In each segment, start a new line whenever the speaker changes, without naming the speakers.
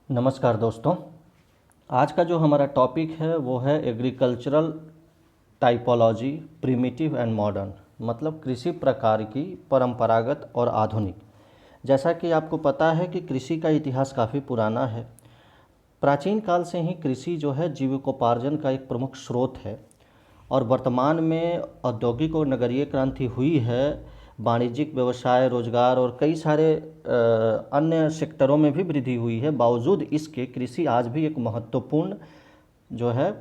नमस्कार दोस्तों। आज का जो हमारा टॉपिक है वो है agricultural typology primitive and modern, मतलब कृषि प्रकार की परंपरागत और आधुनिक। जैसा कि आपको पता है कि कृषि का इतिहास काफ़ी पुराना है। प्राचीन काल से ही कृषि जो है जीविकोपार्जन का एक प्रमुख स्रोत है और वर्तमान में औद्योगिक और नगरीय क्रांति हुई है। वाणिज्यिक व्यवसाय, रोजगार और कई सारे अन्य सेक्टरों में भी वृद्धि हुई है। बावजूद इसके कृषि आज भी एक महत्वपूर्ण जो है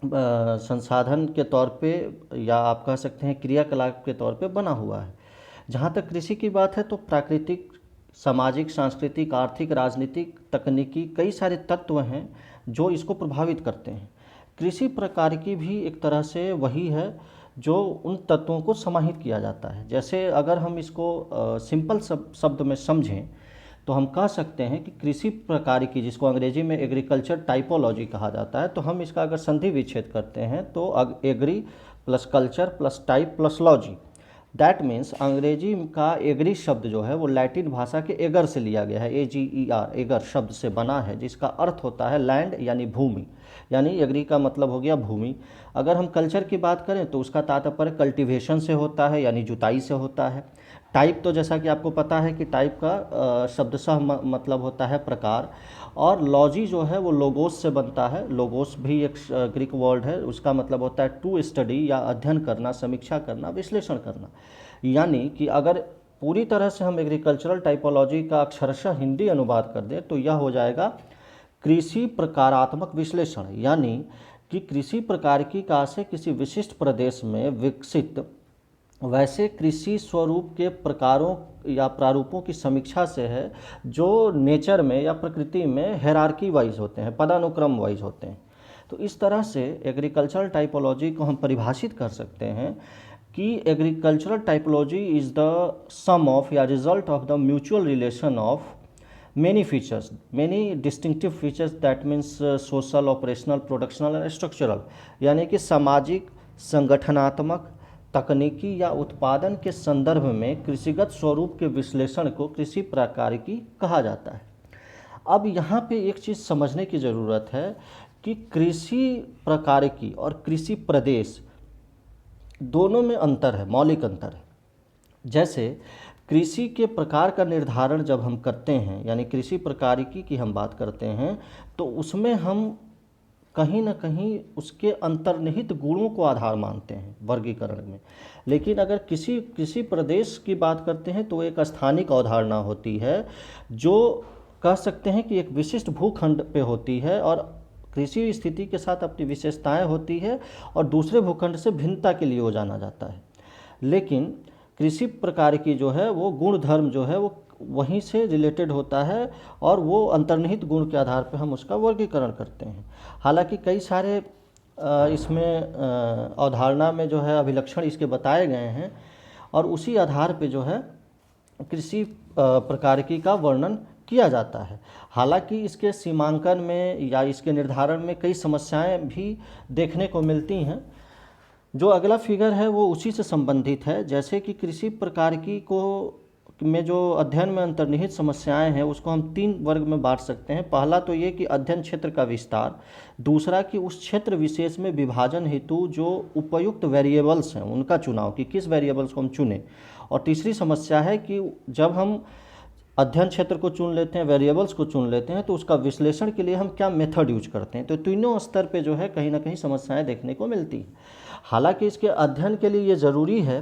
संसाधन के तौर पे, या आप कह सकते हैं क्रियाकलाप के तौर पे बना हुआ है। जहाँ तक कृषि की बात है तो प्राकृतिक, सामाजिक, सांस्कृतिक, आर्थिक, राजनीतिक, तकनीकी कई सारे तत्व हैं जो इसको प्रभावित करते हैं। कृषि प्रकार की भी एक तरह से वही है जो उन तत्वों को समाहित किया जाता है। जैसे अगर हम इसको सिंपल शब्द में समझें तो हम कह सकते हैं कि कृषि प्रकार की, जिसको अंग्रेजी में एग्रीकल्चर टाइपोलॉजी कहा जाता है, तो हम इसका अगर संधि विच्छेद करते हैं तो agri plus culture plus type plus logy, that means अंग्रेजी का एग्री शब्द जो है वो लैटिन भाषा के एगर से लिया गया है। AGER, एगर शब्द से बना है, जिसका अर्थ होता है लैंड यानी भूमि, यानी एग्री का मतलब हो गया भूमि। अगर हम कल्चर की बात करें तो उसका तात्पर्य कल्टीवेशन से होता है, यानी जुताई से होता है। टाइप तो जैसा कि आपको पता है कि टाइप का शब्दशः मतलब होता है प्रकार। और लॉजी जो है वो लोगोस से बनता है। लोगोस भी एक ग्रीक वर्ड है, उसका मतलब होता है टू स्टडी, या अध्ययन करना, समीक्षा करना, विश्लेषण करना। यानी कि अगर पूरी तरह से हम एग्रीकल्चरल टाइपोलॉजी का अक्षरशः हिंदी अनुवाद कर दें तो यह हो जाएगा कृषि प्रकारात्मक विश्लेषण। यानी कि कृषि प्रकार की का से किसी विशिष्ट प्रदेश में विकसित वैसे कृषि स्वरूप के प्रकारों या प्रारूपों की समीक्षा से है जो नेचर में या प्रकृति में हेरार्की वाइज होते हैं, पदानुक्रम वाइज होते हैं। तो इस तरह से एग्रीकल्चरल टाइपोलॉजी को हम परिभाषित कर सकते हैं कि agricultural typology is the sum of या result of the mutual relation of many features, many distinctive features, that means social, operational, productional and structural, यानी कि सामाजिक, संगठनात्मक, तकनीकी या उत्पादन के संदर्भ में कृषिगत स्वरूप के विश्लेषण को कृषि प्रकारिकी कहा जाता है। अब यहाँ पे एक चीज़ समझने की ज़रूरत है कि कृषि प्रकारिकी और कृषि प्रदेश दोनों में अंतर है, मौलिक अंतर है। जैसे कृषि के प्रकार का निर्धारण जब हम करते हैं, यानी कृषि प्रकारिकी की हम बात करते हैं, तो उसमें हम कहीं ना कहीं उसके अंतर्निहित गुणों को आधार मानते हैं वर्गीकरण में। लेकिन अगर किसी किसी प्रदेश की बात करते हैं तो एक स्थानिक अवधारणा होती है जो कह सकते हैं कि एक विशिष्ट भूखंड पे होती है और कृषि स्थिति के साथ अपनी विशेषताएं होती है और दूसरे भूखंड से भिन्नता के लिए वो जाना जाता है। लेकिन कृषि प्रकार की जो है वो गुण धर्म जो है वो वहीं से रिलेटेड होता है और वो अंतर्निहित गुण के आधार पर हम उसका वर्गीकरण करते हैं। हालांकि कई सारे इसमें अवधारणा में जो है अभिलक्षण इसके बताए गए हैं और उसी आधार पे जो है कृषि प्रकारिकी का वर्णन किया जाता है। हालांकि इसके सीमांकन में या इसके निर्धारण में कई समस्याएं भी देखने को मिलती हैं। जो अगला फिगर है वो उसी से संबंधित है। जैसे कि कृषि प्रकारिकी को में जो अध्ययन में अंतर्निहित समस्याएं हैं उसको हम 3 वर्ग में बांट सकते हैं। पहला तो ये कि अध्ययन क्षेत्र का विस्तार, दूसरा कि उस क्षेत्र विशेष में विभाजन हेतु जो उपयुक्त वेरिएबल्स हैं उनका चुनाव, कि किस वेरिएबल्स को हम चुनें, और तीसरी समस्या है कि जब हम अध्ययन क्षेत्र को चुन लेते हैं, वेरिएबल्स को चुन लेते हैं, तो उसका विश्लेषण के लिए हम क्या मेथड यूज करते हैं। तो तीनों स्तर पे जो है कहीं ना कहीं समस्याएं देखने को मिलती हैं। हालांकि इसके अध्ययन के लिए ये ज़रूरी है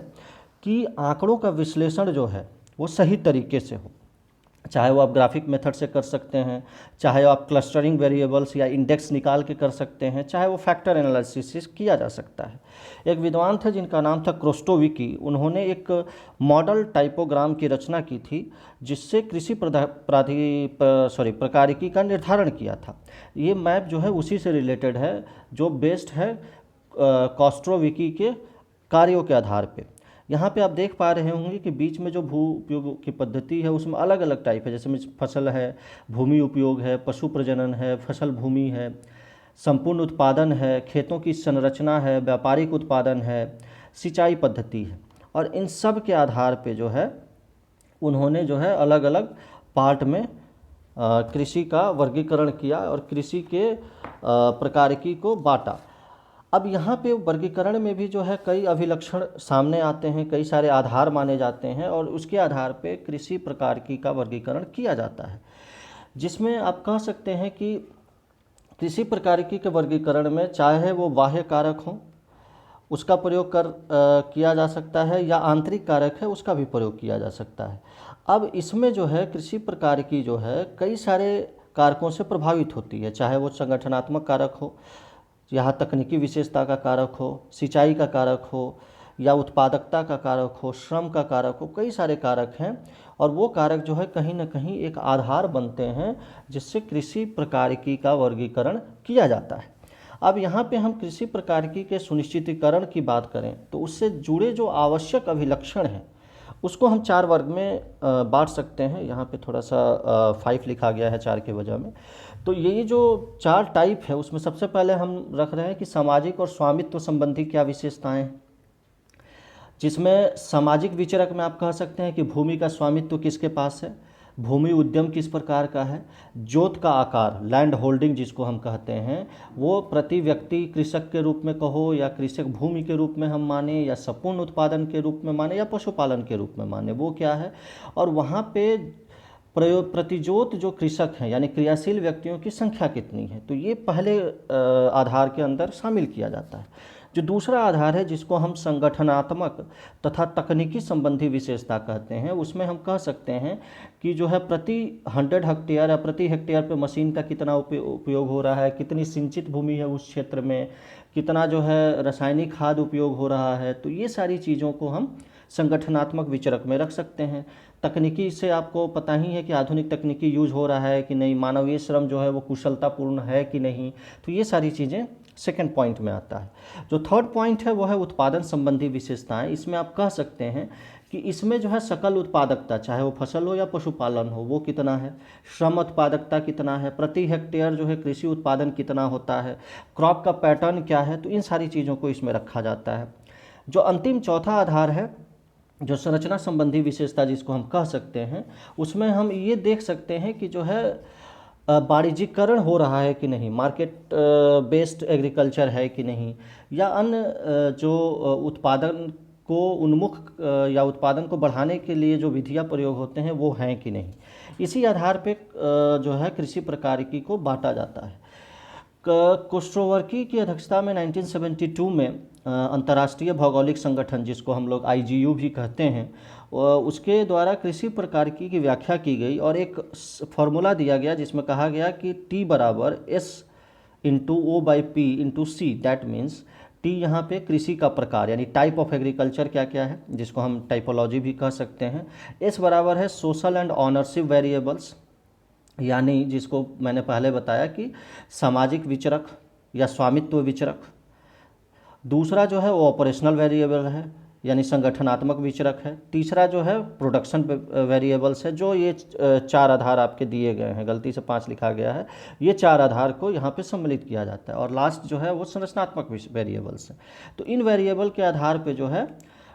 कि आंकड़ों का विश्लेषण जो है वो सही तरीके से हो, चाहे वो आप ग्राफिक मेथड से कर सकते हैं, चाहे आप क्लस्टरिंग वेरिएबल्स या इंडेक्स निकाल के कर सकते हैं, चाहे वो फैक्टर एनालिसिस से किया जा सकता है। एक विद्वान थे जिनका नाम था क्रोस्टोविकी, उन्होंने एक मॉडल टाइपोग्राम की रचना की थी जिससे कृषि प्रकारिकी का निर्धारण किया था। ये मैप जो है उसी से रिलेटेड है जो बेस्ड है कॉस्ट्रोविकी के कार्यों के आधार पे। यहाँ पे आप देख पा रहे होंगे कि बीच में जो भू उपयोग की पद्धति है उसमें अलग अलग टाइप है। जैसे में फसल है, भूमि उपयोग है, पशु प्रजनन है, फसल भूमि है, संपूर्ण उत्पादन है, खेतों की संरचना है, व्यापारिक उत्पादन है, सिंचाई पद्धति है। और इन सब के आधार पे जो है उन्होंने जो है अलग अलग पार्ट में कृषि का वर्गीकरण किया और कृषि के प्रकारिकी को बांटा। अब यहाँ पे वर्गीकरण में भी जो है कई अभिलक्षण सामने आते हैं, कई सारे आधार माने जाते हैं और उसके आधार पे कृषि प्रकारिकी का वर्गीकरण किया जाता है, जिसमें आप कह सकते हैं कि कृषि प्रकारिकी के वर्गीकरण में चाहे वो बाह्य कारक हो उसका प्रयोग किया जा सकता है, या आंतरिक कारक है उसका भी प्रयोग किया जा सकता है। अब इसमें जो है कृषि प्रकारिकी जो है कई सारे कारकों से प्रभावित होती है, चाहे वो संगठनात्मक कारक हो, यहाँ तकनीकी विशेषता का कारक हो, सिंचाई का कारक हो, या उत्पादकता का कारक हो, श्रम का कारक हो, कई सारे कारक हैं और वो कारक जो है कहीं ना कहीं एक आधार बनते हैं जिससे कृषि प्रकारिकी का वर्गीकरण किया जाता है। अब यहाँ पे हम कृषि प्रकारिकी के सुनिश्चितीकरण की बात करें तो उससे जुड़े जो आवश्यक अभिलक्षण हैं उसको हम 4 वर्ग में बांट सकते हैं। यहाँ पे थोड़ा सा 5 लिखा गया है 4 के वजह में। तो ये जो 4 टाइप है उसमें सबसे पहले हम रख रहे हैं कि सामाजिक और स्वामित्व संबंधी क्या विशेषताएं हैं, जिसमें सामाजिक विचरक में आप कह सकते हैं कि भूमि का स्वामित्व किसके पास है, भूमि उद्यम किस प्रकार का है, जोत का आकार लैंड होल्डिंग जिसको हम कहते हैं वो प्रति व्यक्ति कृषक के रूप में कहो या कृषक भूमि के रूप में हम माने या संपूर्ण उत्पादन के रूप में माने या पशुपालन के रूप में माने, वो क्या है। और वहाँ पे प्रतिजोत जो कृषक हैं यानी क्रियाशील व्यक्तियों की संख्या कितनी है, तो ये पहले आधार के अंदर शामिल किया जाता है। जो दूसरा आधार है जिसको हम संगठनात्मक तथा तकनीकी संबंधी विशेषता कहते हैं, उसमें हम कह सकते हैं कि जो है प्रति 100 हेक्टेयर या प्रति हेक्टेयर पे मशीन का कितना उपयोग हो रहा है, कितनी सिंचित भूमि है उस क्षेत्र में, कितना जो है रासायनिक खाद उपयोग हो रहा है, तो ये सारी चीज़ों को हम संगठनात्मक विचरक में रख सकते हैं। तकनीकी से आपको पता ही है कि आधुनिक तकनीकी यूज हो रहा है कि नहीं, मानवीय श्रम जो है वो कुशलतापूर्ण है कि नहीं, तो ये सारी चीज़ें सेकंड पॉइंट में आता है। जो थर्ड पॉइंट है वो है उत्पादन संबंधी विशेषताएं। इसमें आप कह सकते हैं कि इसमें जो है सकल उत्पादकता चाहे वो फसल हो या पशुपालन हो वो कितना है, श्रम उत्पादकता कितना है, प्रति हेक्टेयर जो है कृषि उत्पादन कितना होता है, क्रॉप का पैटर्न क्या है, तो इन सारी चीज़ों को इसमें रखा जाता है। जो अंतिम चौथा आधार है जो संरचना संबंधी विशेषता जिसको हम कह सकते हैं, उसमें हम ये देख सकते हैं कि जो है वाणिज्यीकरण हो रहा है कि नहीं, मार्केट बेस्ड एग्रीकल्चर है कि नहीं, या अन्य जो उत्पादन को उन्मुख या उत्पादन को बढ़ाने के लिए जो विधियां प्रयोग होते हैं वो हैं कि नहीं। इसी आधार पे जो है कृषि प्रकारिकी को बांटा जाता है। कोस्ट्रोवर्की की अध्यक्षता में 1972 में अंतर्राष्ट्रीय भौगोलिक संगठन जिसको हम लोग IGU भी कहते हैं, उसके द्वारा कृषि प्रकारिकी की व्याख्या की गई और एक फॉर्मूला दिया गया जिसमें कहा गया कि T बराबर S into O by P into C, that means T यहाँ पे कृषि का प्रकार यानी टाइप ऑफ एग्रीकल्चर क्या क्या है जिसको हम टाइपोलॉजी भी कह सकते हैं। S बराबर है सोशल एंड ऑनरशिप वेरिएबल्स, यानी जिसको मैंने पहले बताया कि सामाजिक विचरक या स्वामित्व विचरक। दूसरा जो है वो ऑपरेशनल वेरिएबल है यानी संगठनात्मक विचरक है। तीसरा जो है प्रोडक्शन वेरिएबल्स है, जो ये 4 आधार आपके दिए गए हैं, गलती से 5 लिखा गया है, ये 4 आधार को यहाँ पे सम्मिलित किया जाता है। और लास्ट जो है वो संरचनात्मक वेरिएबल्स हैं। तो इन वेरिएबल के आधार पे जो है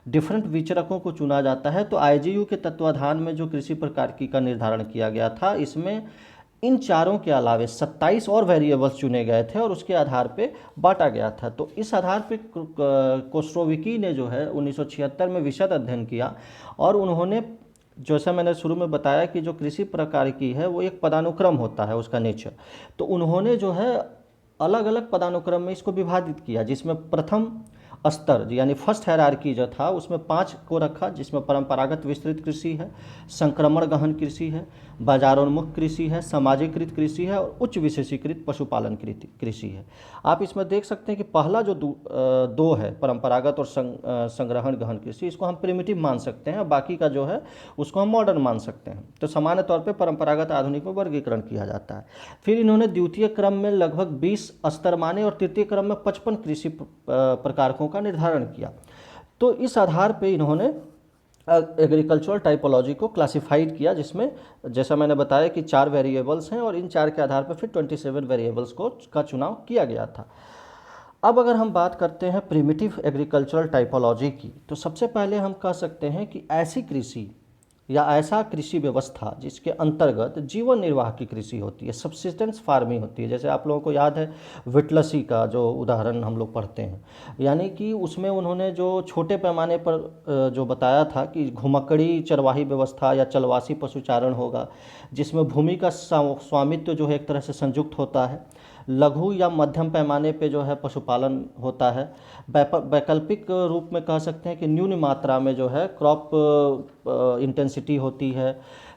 डिफरेंट विचरकों को चुना जाता है। तो IGU के तत्वाधान में जो कृषि प्रकारिकी का निर्धारण किया गया था, इसमें इन चारों के अलावे 27 और वेरिएबल्स चुने गए थे और उसके आधार पे बांटा गया था। तो इस आधार पे कोस्ट्रोविकी ने जो है 1976 में विशद अध्ययन किया और उन्होंने, जैसा मैंने शुरू में बताया कि जो कृषि प्रकारिकी है वो एक पदानुक्रम होता है उसका नेचर, तो उन्होंने जो है अलग अलग पदानुक्रम में इसको विभाजित किया, जिसमें प्रथम स्तर यानी फर्स्ट हायरार्की जो था उसमें 5 को रखा, जिसमें परंपरागत विस्तृत कृषि है, संक्रमण गहन कृषि है, बाजारोन्मुख कृषि है, सामाजिकृत कृषि है और उच्च विशेषीकृत पशुपालन कृषि है। आप इसमें देख सकते हैं कि पहला जो दो है परंपरागत और संग्रहण गहन कृषि, इसको हम प्रिमिटिव मान सकते हैं, बाकी का जो है उसको हम मॉडर्न मान सकते हैं। तो सामान्य तौर पर परंपरागत आधुनिक में वर्गीकरण किया जाता है। फिर इन्होंने द्वितीय क्रम में लगभग 20 स्तर माने और तृतीय क्रम में 55 कृषि प्रकारकों का निर्धारण किया। तो इस आधार पे इन्होंने एग्रीकल्चरल टाइपोलॉजी को क्लासिफाइड किया, जिसमें जैसा मैंने बताया कि 4 वेरिएबल्स हैं और इन 4 के आधार पर फिर 27 वेरिएबल्स का चुनाव किया गया था। अब अगर हम बात करते हैं प्रिमिटिव एग्रीकल्चरल टाइपोलॉजी की, तो सबसे पहले हम कह सकते हैं कि ऐसी कृषि या ऐसा कृषि व्यवस्था जिसके अंतर्गत जीवन निर्वाह की कृषि होती है, सब्सिस्टेंस फार्मिंग होती है। जैसे आप लोगों को याद है विटलसी का जो उदाहरण हम लोग पढ़ते हैं, यानी कि उसमें उन्होंने जो छोटे पैमाने पर जो बताया था कि घुमक्कड़ी चरवाही व्यवस्था या चलवासी पशुचारण होगा, जिसमें भूमि का स्वामित्व जो है एक तरह से संयुक्त होता है। लघु या मध्यम पैमाने पे जो है पशुपालन होता है। वैकल्पिक रूप में कह सकते हैं कि न्यून मात्रा में जो है क्रॉप इंटेंसिटी होती है।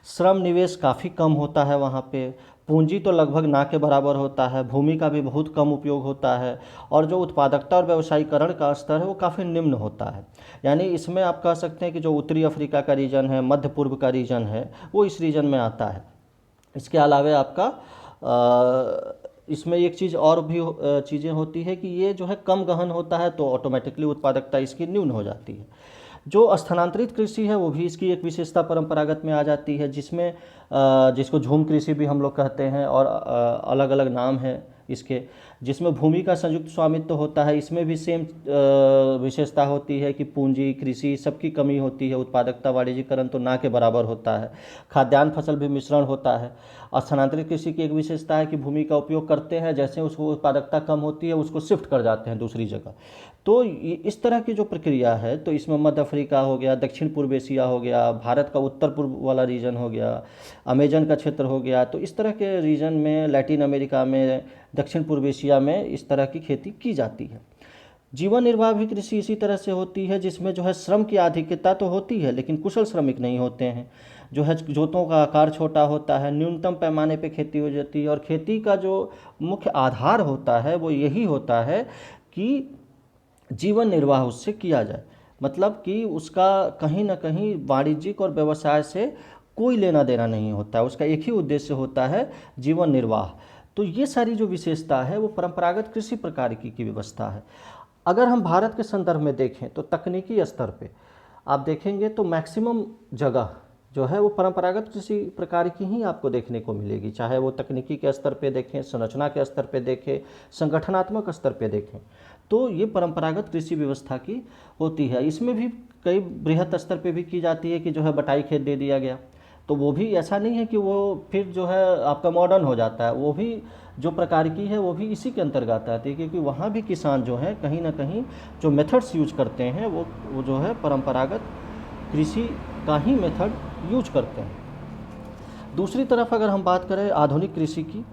श्रम निवेश काफ़ी कम होता है वहाँ पे। पूंजी तो लगभग ना के बराबर होता है। भूमि का भी बहुत कम उपयोग होता है और जो उत्पादकता और व्यवसायीकरण का स्तर है वो काफ़ी निम्न होता है। यानी इसमें आप कह सकते हैं कि जो उत्तरी अफ्रीका का रीजन है, मध्य पूर्व का रीजन है, वो इस रीजन में आता है। इसके अलावा आपका इसमें एक चीज़ और भी चीज़ें होती है कि ये जो है कम गहन होता है, तो ऑटोमेटिकली उत्पादकता इसकी न्यून हो जाती है। जो स्थानांतरित कृषि है वो भी इसकी एक विशेषता परंपरागत में आ जाती है, जिसमें जिसको झूम कृषि भी हम लोग कहते हैं और अलग अलग नाम है इसके, जिसमें भूमि का संयुक्त स्वामित्व होता है। इसमें भी सेम विशेषता होती है कि पूंजी कृषि सबकी कमी होती है। उत्पादकता वाणिज्यीकरण तो ना के बराबर होता है। खाद्यान्न फसल भी मिश्रण होता है। स्थानांतरित कृषि की एक विशेषता है कि भूमि का उपयोग करते हैं, जैसे उसको उत्पादकता कम होती है उसको शिफ्ट कर जाते हैं दूसरी जगह। तो इस तरह की जो प्रक्रिया है, तो इसमें मध्य अफ्रीका हो गया, दक्षिण पूर्व एशिया हो गया, भारत का उत्तर पूर्व वाला रीजन हो गया, अमेजन का क्षेत्र हो गया, तो इस तरह के रीजन में, लैटिन अमेरिका में, दक्षिण पूर्व एशिया में इस तरह की खेती की जाती है। जीवन निर्वाह भी कृषि इसी तरह से होती है, जिसमें जो है श्रम की आधिक्यता तो होती है लेकिन कुशल श्रमिक नहीं होते हैं। जो है जोतों का आकार छोटा होता है, न्यूनतम पैमाने पे खेती हो जाती है और खेती का जो मुख्य आधार होता है वो यही होता है कि जीवन निर्वाह उससे किया जाए। मतलब कि उसका कहीं ना कहीं वाणिज्यिक और व्यवसाय से कोई लेना देना नहीं होता है, उसका एक ही उद्देश्य होता है जीवन निर्वाह। तो ये सारी जो विशेषता है वो परंपरागत कृषि प्रकार की व्यवस्था है। अगर हम भारत के संदर्भ में देखें तो तकनीकी स्तर पे आप देखेंगे तो मैक्सिमम जगह जो है वो परंपरागत कृषि प्रकार की ही आपको देखने को मिलेगी, चाहे वो तकनीकी के स्तर पे देखें, संरचना के स्तर पे देखें, संगठनात्मक स्तर पे देखें, तो ये परंपरागत कृषि व्यवस्था की होती है। इसमें भी कई बृहत स्तर पे भी की जाती है कि जो है बटाई खेत दे दिया गया, तो वो भी ऐसा नहीं है कि वो फिर जो है आपका मॉडर्न हो जाता है, वो भी जो प्रकार की है वो भी इसी के अंतर्गत आती है, क्योंकि वहाँ भी किसान जो है कहीं ना कहीं जो मेथड्स यूज करते हैं वो जो है परंपरागत कृषि का ही मेथड यूज करते हैं। दूसरी तरफ अगर हम बात करें आधुनिक कृषि की,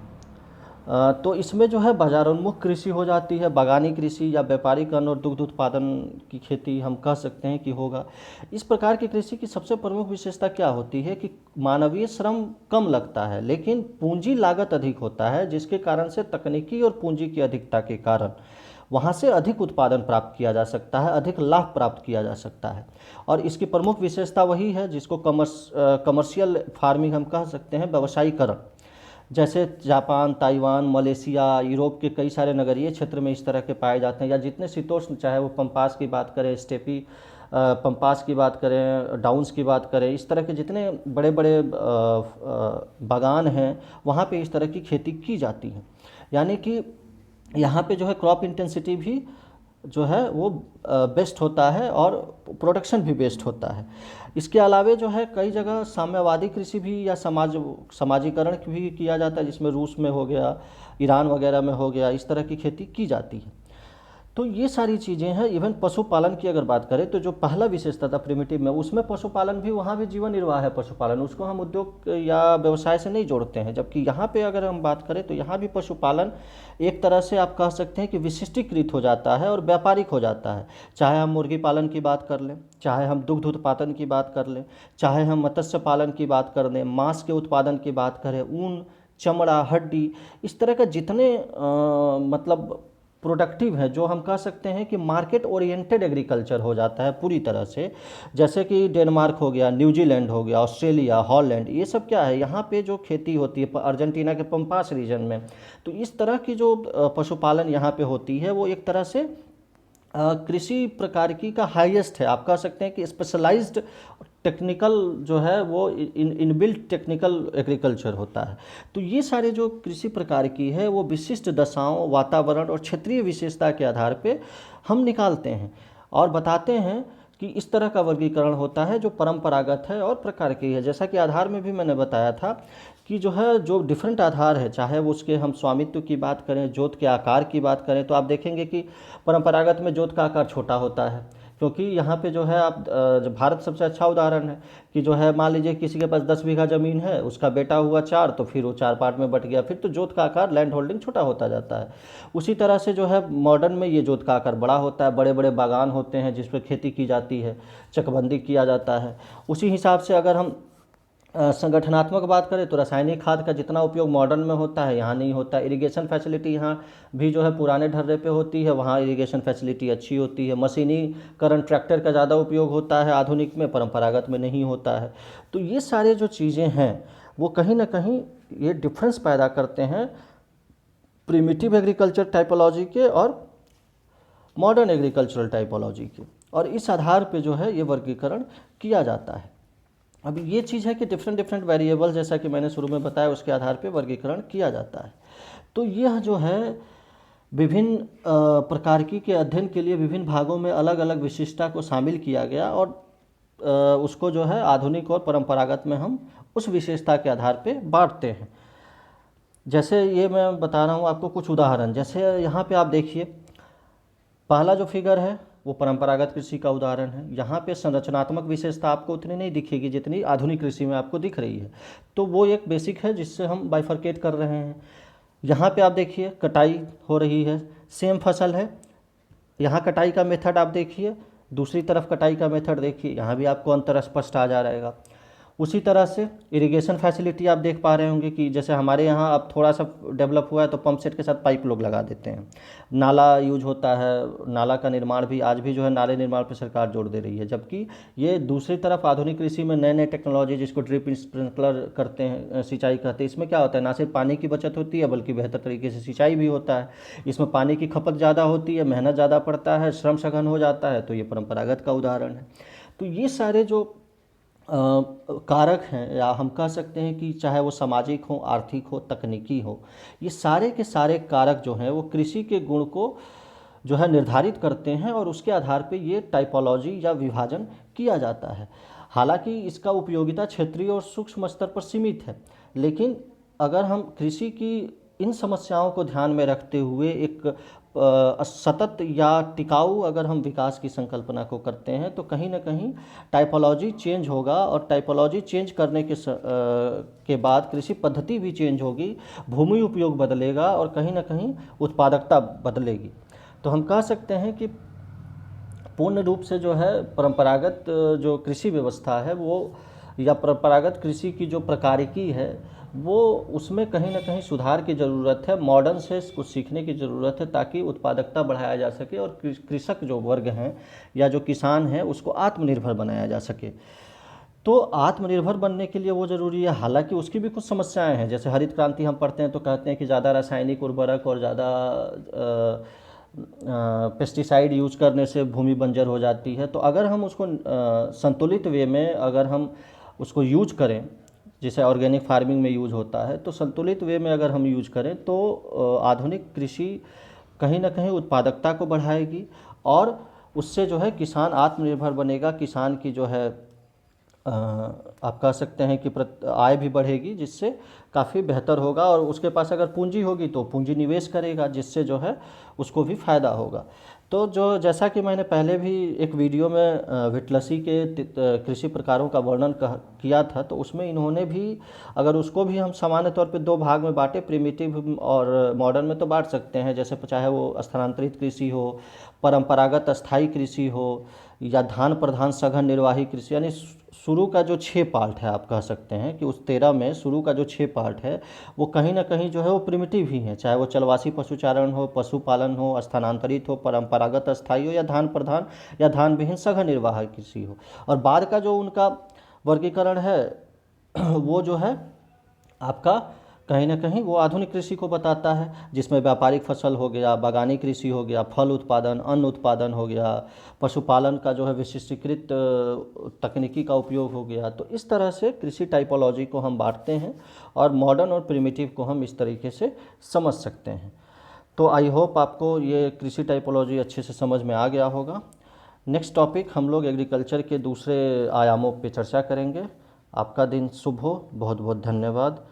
तो इसमें जो है बाजारोन्मुख कृषि हो जाती है। बागानी कृषि या व्यापारिक अन्न और दुग्ध उत्पादन की खेती हम कह सकते हैं कि होगा। इस प्रकार की कृषि की सबसे प्रमुख विशेषता क्या होती है कि मानवीय श्रम कम लगता है लेकिन पूंजी लागत अधिक होता है, जिसके कारण से तकनीकी और पूंजी की अधिकता के कारण वहाँ से अधिक उत्पादन प्राप्त किया जा सकता है, अधिक लाभ प्राप्त किया जा सकता है। और इसकी प्रमुख विशेषता वही है जिसको कमर्शियल फार्मिंग हम कह सकते हैं, व्यवसायीकरण। जैसे जापान, ताइवान, मलेशिया, यूरोप के कई सारे नगरीय क्षेत्र में इस तरह के पाए जाते हैं, या जितने शीतोष्ण, चाहे वो पंपास की बात करें, स्टेपी पंपास की बात करें, डाउन्स की बात करें, इस तरह के जितने बड़े बड़े बागान हैं वहाँ पे इस तरह की खेती की जाती है। यानी कि यहाँ पे जो है क्रॉप इंटेंसिटी भी जो है वो बेस्ट होता है और प्रोडक्शन भी बेस्ट होता है। इसके अलावे जो है कई जगह साम्यवादी कृषि भी या समाजीकरण भी किया जाता है, जिसमें रूस में हो गया, ईरान वगैरह में हो गया, इस तरह की खेती की जाती है। तो ये सारी चीज़ें हैं। इवन पशुपालन की अगर बात करें तो जो पहला विशेषता था प्रिमिटिव में, उसमें पशुपालन भी, वहाँ भी जीवन निर्वाह है पशुपालन, उसको हम उद्योग या व्यवसाय से नहीं जोड़ते हैं। जबकि यहाँ पे अगर हम बात करें तो यहाँ भी पशुपालन एक तरह से आप कह सकते हैं कि विशिष्टीकृत हो जाता है और व्यापारिक हो जाता है। चाहे हम मुर्गी पालन की बात कर लें, चाहे हम दुग्ध उत्पादन की बात कर लें, चाहे हम मत्स्य पालन की बात कर लें, मांस के उत्पादन की बात करें, ऊन, चमड़ा, हड्डी, इस तरह के जितने मतलब प्रोडक्टिव है, जो हम कह सकते हैं कि मार्केट ओरिएंटेड एग्रीकल्चर हो जाता है पूरी तरह से। जैसे कि डेनमार्क हो गया, न्यूजीलैंड हो गया, ऑस्ट्रेलिया, हॉलैंड, ये सब क्या है, यहाँ पे जो खेती होती है अर्जेंटीना के पंपास रीजन में, तो इस तरह की जो पशुपालन यहाँ पे होती है वो एक तरह से कृषि प्रकार की का हाईएस्ट है। आप कह सकते हैं कि स्पेशलाइज्ड टेक्निकल जो है वो इनबिल्ट टेक्निकल एग्रीकल्चर होता है। तो ये सारे जो कृषि प्रकार की है वो विशिष्ट दशाओं, वातावरण और क्षेत्रीय विशेषता के आधार पे हम निकालते हैं और बताते हैं कि इस तरह का वर्गीकरण होता है जो परंपरागत है और प्रकार की है। जैसा कि आधार में भी मैंने बताया था कि जो है जो डिफरेंट आधार है, चाहे वो उसके हम स्वामित्व की बात करें, जोत के आकार की बात करें, तो आप देखेंगे कि परंपरागत में जोत का आकार छोटा होता है, क्योंकि यहाँ पे जो है आप जो भारत सबसे अच्छा उदाहरण है कि जो है मान लीजिए किसी के पास 10 बीघा ज़मीन है, उसका बेटा हुआ 4, तो फिर वो 4 पार्ट में बट गया, फिर तो जोत का आकार लैंड होल्डिंग छोटा होता जाता है। उसी तरह से जो है मॉडर्न में ये जोत का आकार बड़ा होता है, बड़े बड़े बागान होते हैं जिस पर खेती की जाती है, चकबंदी किया जाता है। उसी हिसाब से अगर हम संगठनात्मक बात करें तो रासायनिक खाद का जितना उपयोग मॉडर्न में होता है यहाँ नहीं होता। इरिगेशन फैसिलिटी यहाँ भी जो है पुराने ढर्रे पे होती है, वहाँ इरिगेशन फैसिलिटी अच्छी होती है। मशीनीकरण ट्रैक्टर का ज़्यादा उपयोग होता है आधुनिक में, परंपरागत में नहीं होता है। तो ये सारे जो चीज़ें हैं वो कहीं ना कहीं ये डिफरेंस पैदा करते हैं प्रिमिटिव एग्रीकल्चर टाइपोलॉजी के और मॉडर्न एग्रीकल्चरल टाइपोलॉजी के, और इस आधार पे जो है ये वर्गीकरण किया जाता है। अब ये चीज़ है कि डिफरेंट डिफरेंट वेरिएबल, जैसा कि मैंने शुरू में बताया, उसके आधार पे वर्गीकरण किया जाता है। तो यह जो है विभिन्न प्रकारकी के अध्ययन के लिए विभिन्न भागों में अलग अलग विशिष्टता को शामिल किया गया, और उसको जो है आधुनिक और परंपरागत में हम उस विशेषता के आधार पे बांटते हैं। जैसे ये मैं बता रहा हूँ आपको कुछ उदाहरण, जैसे यहाँ पे आप देखिए पहला जो फिगर है वो परंपरागत कृषि का उदाहरण है। यहाँ पे संरचनात्मक विशेषता आपको उतनी नहीं दिखेगी जितनी आधुनिक कृषि में आपको दिख रही है, तो वो एक बेसिक है जिससे हम बाइफरकेट कर रहे हैं। यहाँ पे आप देखिए कटाई हो रही है, सेम फसल है, यहाँ कटाई का मेथड आप देखिए, दूसरी तरफ कटाई का मेथड देखिए, यहाँ भी आपको अंतर स्पष्ट आ जा रहेगा। उसी तरह से इरिगेशन फैसिलिटी आप देख पा रहे होंगे कि जैसे हमारे यहाँ अब थोड़ा सा डेवलप हुआ है तो पंप सेट के साथ पाइप लोग लगा देते हैं, नाला यूज होता है, नाला का निर्माण भी आज भी जो है नाले निर्माण पर सरकार जोर दे रही है। जबकि ये दूसरी तरफ आधुनिक कृषि में नए नए टेक्नोलॉजी, जिसको ड्रिप स्प्रिंकलर करते हैं, सिंचाई कहते हैं, इसमें क्या होता है, ना सिर्फ पानी की बचत होती है बल्कि बेहतर तरीके से सिंचाई भी होता है। इसमें पानी की खपत ज़्यादा होती है, मेहनत ज़्यादा पड़ता है, श्रम सघन हो जाता है, तो ये परंपरागत का उदाहरण है। तो ये सारे जो कारक हैं, या हम कह सकते हैं कि चाहे वो सामाजिक हो, आर्थिक हो, तकनीकी हो, ये सारे के सारे कारक जो हैं वो कृषि के गुण को जो है निर्धारित करते हैं, और उसके आधार पे ये टाइपोलॉजी या विभाजन किया जाता है। हालांकि इसका उपयोगिता क्षेत्रीय और सूक्ष्म स्तर पर सीमित है, लेकिन अगर हम कृषि की इन समस्याओं को ध्यान में रखते हुए एक सतत या टिकाऊ अगर हम विकास की संकल्पना को करते हैं तो कहीं ना कहीं टाइपोलॉजी चेंज होगा, और टाइपोलॉजी चेंज करने के बाद कृषि पद्धति भी चेंज होगी, भूमि उपयोग बदलेगा और कहीं ना कहीं उत्पादकता बदलेगी। तो हम कह सकते हैं कि पूर्ण रूप से जो है परंपरागत जो कृषि व्यवस्था है वो, या परंपरागत कृषि की जो प्रकारिकी है वो, उसमें कहीं ना कहीं सुधार की ज़रूरत है, मॉडर्न से कुछ सीखने की ज़रूरत है, ताकि उत्पादकता बढ़ाया जा सके और कृषक जो वर्ग हैं या जो किसान हैं उसको आत्मनिर्भर बनाया जा सके। तो आत्मनिर्भर बनने के लिए वो ज़रूरी है। हालांकि उसकी भी कुछ समस्याएं हैं, जैसे हरित क्रांति हम पढ़ते हैं तो कहते हैं कि ज़्यादा रासायनिक उर्वरक और ज़्यादा पेस्टिसाइड यूज करने से भूमि बंजर हो जाती है। तो अगर हम उसको संतुलित वे में अगर हम उसको यूज करें, जैसे ऑर्गेनिक फार्मिंग में यूज होता है, तो संतुलित वे में अगर हम यूज करें तो आधुनिक कृषि कहीं ना कहीं उत्पादकता को बढ़ाएगी, और उससे जो है किसान आत्मनिर्भर बनेगा, किसान की जो है आप कह सकते हैं कि आय भी बढ़ेगी, जिससे काफ़ी बेहतर होगा, और उसके पास अगर पूंजी होगी तो पूंजी निवेश करेगा, जिससे जो है उसको भी फ़ायदा होगा। तो जो जैसा कि मैंने पहले भी एक वीडियो में विटलसी के कृषि प्रकारों का वर्णन किया था, तो उसमें इन्होंने भी, अगर उसको भी हम सामान्य तौर पे दो भाग में बांटे, प्रिमिटिव और मॉडर्न में, तो बांट सकते हैं। जैसे चाहे वो स्थानांतरित कृषि हो, परंपरागत अस्थायी कृषि हो, या धान प्रधान सघन निर्वाही कृषि, यानी शुरू का जो 6 पार्ट है, आप कह सकते हैं कि उस 13 में शुरू का जो 6 पार्ट है वो कहीं ना कहीं जो है वो प्रिमिटिव ही है, चाहे वो चलवासी पशुचारण हो, पशुपालन हो, स्थानांतरित हो, परंपरागत अस्थायी हो, या धान प्रधान या धान विहीन सघन निर्वाह कृषि हो। और बाद का जो उनका वर्गीकरण है वो जो है आपका कहीं ना कहीं वो आधुनिक कृषि को बताता है, जिसमें व्यापारिक फसल हो गया, बागानी कृषि हो गया, फल उत्पादन, अन्न उत्पादन हो गया, पशुपालन का जो है विशिष्टीकृत तकनीकी का उपयोग हो गया। तो इस तरह से कृषि टाइपोलॉजी को हम बांटते हैं, और मॉडर्न और प्रिमिटिव को हम इस तरीके से समझ सकते हैं। तो आई होप आपको ये कृषि टाइपोलॉजी अच्छे से समझ में आ गया होगा। नेक्स्ट टॉपिक हम लोग एग्रीकल्चर के दूसरे आयामों पे चर्चा करेंगे। आपका दिन शुभ हो। बहुत बहुत धन्यवाद।